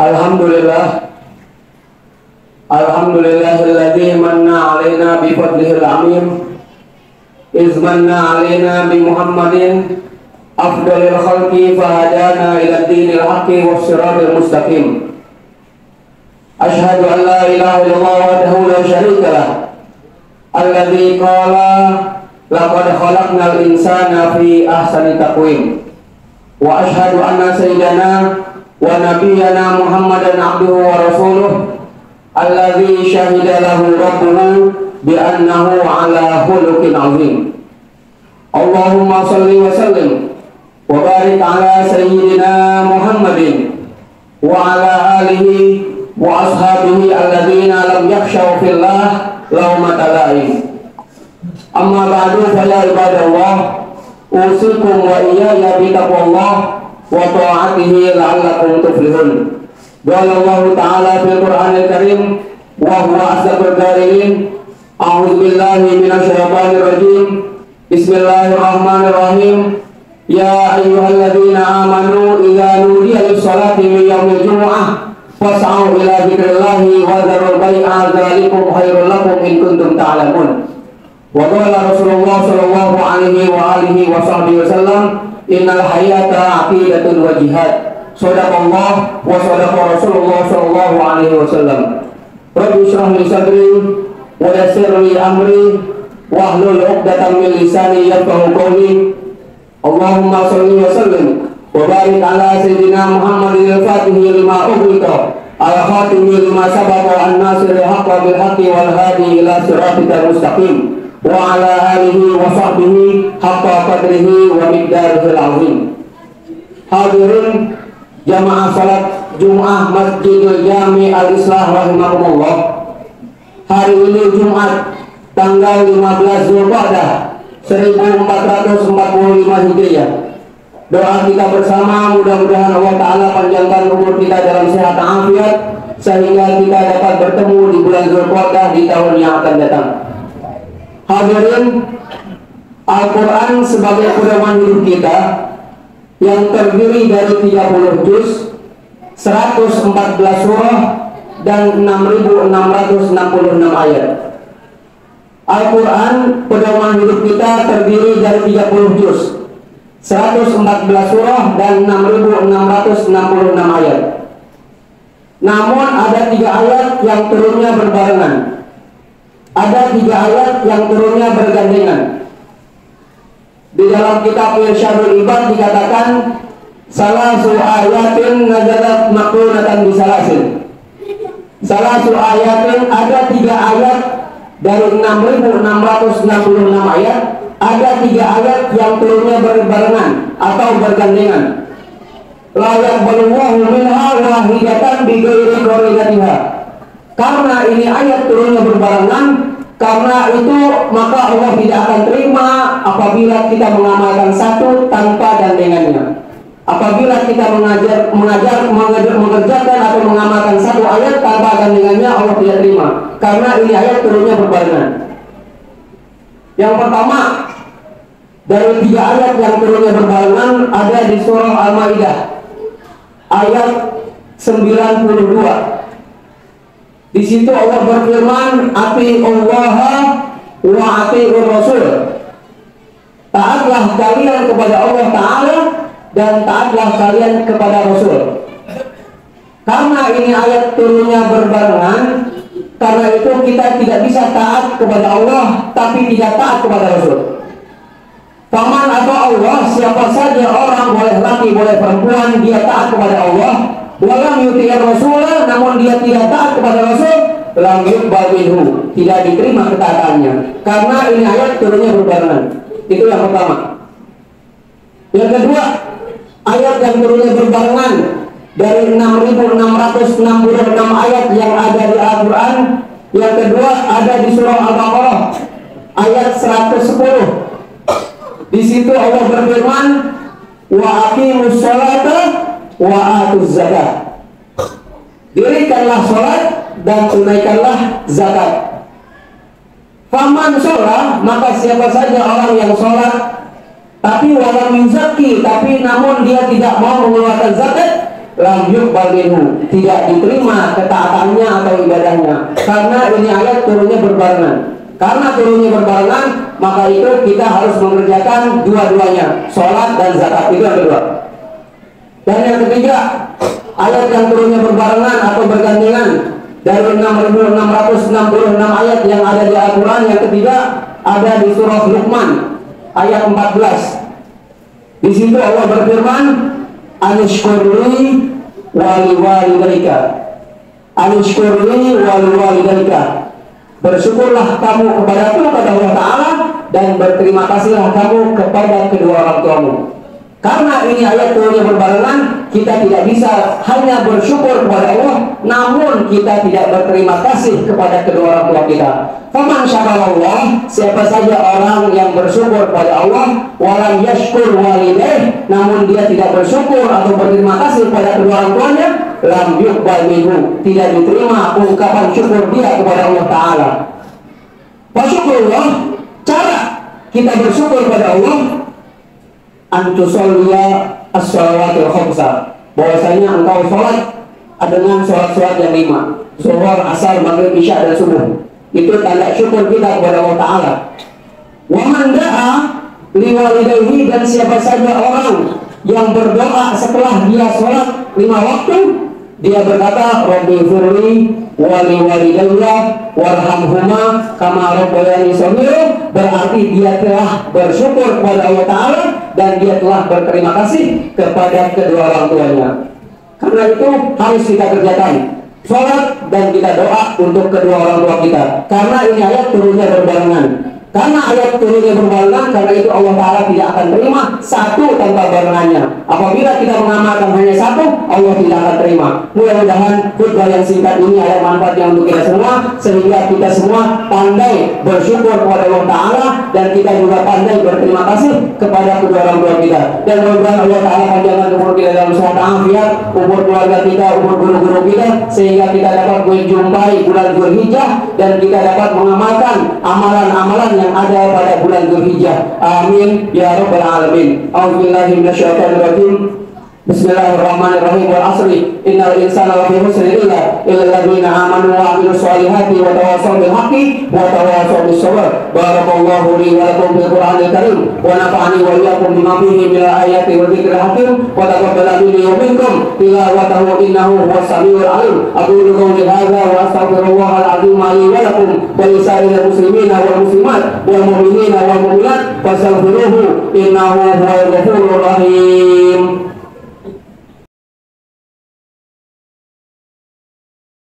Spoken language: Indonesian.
Alhamdulillah, Alhamdulillahilladzi manna alaina bi fadlihil amim, iz manna alaina bi Muhammadin afdalil khalqi fahadana ila dinil haqqi was siratal mustaqim. Asyhadu an la ilaha illallah wahdahu la syarika lah, alladzi qala laqad khalaqnal insana fi ahsani taqwim. Wa asyhadu anna sayyidana wa nabiyyana Muhammadan abduhu wa rasuluh alladzi syahida lahu rabbuhu bi annahu ala khuluqin azim. Allahumma shalli wa sallim wa barik ala sayyidina Muhammadin wa ala alihi wa ashabihi alladzina lam yakhshaw fillah lawmata la'im. Amma ba'du fa ya ibadallah, usikum wa iyaya bi taqwallah wa ta'atihi la'allakum tuflihun. Qala Allah Ta'ala fil Qur'anil Karim wa huwa asdaqul qa'ilin. A'udzu billahi minasy syaithanir rajim. Bismillahirrahmanirrahim. Ya ayyuhalladzina amanu idza nudiya lis-salati min yaumil jumu'ah fas'au ila dzikrillahi wa dzarul bai'a dzalikum khairul lakum in kuntum ta'lamun. Wa qala Rasulullah sallallahu alaihi wa alihi wa sahbihi wasallam, innal hayata aqidatun wa jihad. Shadaqallah wa shadaqa Rasulullah sallallahu alaihi wasallam. Rabbi shrah li sadri wa yassir li amri wa hlul 'uqdatam min lisani yafqahu qawli. Allahumma shalli wa sallim wa barik ala sayyidina Muhammadin al-Fatih lima ughliqa al-khatimi lima sabaqa an-nasir al-haqqa bil haqqi wal hadi ila siratikal mustaqim wa ala alihi wa sahbihi haqqa qadrihi wa miqdarihil azim. Hadirin jamaah salat Jumat Masjidil Jami Al-Islah rahimakumullah. Hari ini Jumat tanggal 15 Zulqa'dah 1445 Hijriah. Doa kita bersama, mudah-mudahan Allah Ta'ala panjangkan umur kita dalam sehat afiat sehingga kita dapat bertemu di bulan Zulqa'dah di tahun yang akan datang. Hadirin, Al-Quran sebagai pedoman hidup kita yang terdiri dari 30 juz, 114 surah dan 6.666 ayat. Al-Quran pedoman hidup kita terdiri dari 30 juz, 114 surah dan 6.666 ayat. Namun ada 3 ayat yang turunnya berbarengan. Ada 3 ayat yang turunnya bergandengan. Di dalam kitab Irsyadul Ibad dikatakan salasu ayatin nazalat maqrunatan bisalasin. Salasu ayatin, ada 3 ayat dari 6.666 ayat, ada 3 ayat yang turunnya berbarengan atau bergandengan. La yaqbalullahu minha wahidatan bi ghairi qarinatiha. Karena ini ayat turunnya berbarengan, karena itu maka Allah tidak akan terima apabila kita mengamalkan satu tanpa gandengannya. Apabila kita mengerjakan atau mengamalkan satu ayat tanpa gandengannya, Allah tidak terima, karena ini ayat turunnya berbarengan. Yang pertama dari 3 ayat yang turunnya berbarengan ada di surah Al-Maidah ayat 92. Di situ Allah berfirman, atiullaha wa atiur rasul. Taatlah kalian kepada Allah Ta'ala dan taatlah kalian kepada Rasul. Karena ini ayat turunnya berbarengan, karena itu kita tidak bisa taat kepada Allah tapi tidak taat kepada Rasul. Faman atau Allah, siapa saja orang, boleh laki boleh perempuan, dia taat kepada Allah, walam yuti'ir Rasul, namun dia tidak taat kepada Rasul, lam yuqbal minhu, tidak diterima ketaatannya. Karena ini ayat turunnya berbarengan. Itu yang pertama. Yang kedua, ayat yang turunnya berbarengan dari 6.666 ayat yang ada di Al-Quran. Yang kedua ada di surah Al-Baqarah ayat 110. Di situ Allah berfirman, wa aqimus sholata wa atuz zakat. Dirikanlah sholat dan tunaikanlah zakat. Faman sholat, maka siapa saja orang yang sholat tapi walam yuzaki, tapi namun dia tidak mau mengeluarkan zakat, lam yuqbal minhu, tidak diterima ketaatannya atau ibadahnya. Karena ini ayat turunnya berbarengan. Karena turunnya berbarengan, maka itu kita harus mengerjakan dua-duanya, sholat dan zakat. Itu yang kedua. Dan yang ketiga, ayat yang turunnya berbarengan atau bergandengan dari 6.666 ayat yang ada di Al-Quran. Yang ketiga ada di surah Luqman ayat 14. Di situ Allah berfirman, Anishkurli wali walidayka, Anishkurli wali walidayka, bersyukurlah kamu kepadaku, kata Allah Ta'ala, dan berterima kasihlah kamu kepada kedua orang tuamu. Karena ini ayat turunnya berbarengan, kita tidak bisa hanya bersyukur kepada Allah, namun kita tidak berterima kasih kepada kedua orang tua kita. Faman syakarallah, siapa saja orang yang bersyukur kepada Allah, walam yashkur walidayh, namun dia tidak bersyukur atau berterima kasih kepada kedua orang tuanya, lam yuqbal minhu, tidak diterima ungkapan syukur dia kepada Allah Ta'ala. Fasyukurullah, cara kita bersyukur kepada Allah, antusolliya as-shalawatil khamsah, bahwasanya engkau sholat dengan sholat-sholat yang 5, zuhur, asar, maghrib, isya, dan subuh. Itu tanda syukur kita kepada Allah Ta'ala. Wa man da'a liwalidayhi, dan siapa saja orang yang berdoa setelah dia sholat 5 waktu, dia berkata, Rabbi firli wali walidayya warhamhuma kama rabbayani shaghira, berarti dia telah bersyukur kepada Allah Ta'ala dan dia telah berterima kasih kepada kedua orang tuanya. Karena itu harus kita kerjakan sholat dan kita doa untuk kedua orang tua kita. Karena ini ayat turunnya berbarengan. Karena ayat turunnya berbarengan, karena itu Allah Ta'ala tidak akan terima satu tanpa barengannya. Apabila kita mengamalkan hanya satu, Allah tidak akan terima. Mudah-mudahan khutbah yang singkat ini ada manfaatnya untuk kita semua, sehingga kita semua pandai bersyukur kepada Allah Ta'ala, dan kita juga pandai berterima kasih kepada kedua orang tua kita. Dan mudah-mudahan Allah Ta'ala panjangkan umur kita dalam sehat afiat, umur keluarga kita, umur guru-guru kita, sehingga kita dapat menjumpai bulan Dzulhijjah dan kita dapat mengamalkan amalan-amalan yang ada pada bulan Dzulhijjah. Amin ya rabbal alamin. A'udzubillahi minasyaitonir rajim. Bismillahirrahmanirrahim. Wal asri innal insana lafi khusrin illa alladziina aamanu wa 'amilus shalihati wa tawassaw bil haqqi wa tawassaw bis sabr. Barakallahu li wa lakum bil Qur'anil karim wa nafa'ani wa iyyakum bima fihi minal ayati wa dzikril hakim wa taqabbala minni wa minkum tilawatahu innahu huwas samiul alim. Aqulu qawli hadza wa astaghfirullahal azim li wa lakum wa lisa'iril muslimina wal muslimat wal mu'minina wal mu'minat fastaghfiruhu innahu huwal ghafurur rahim.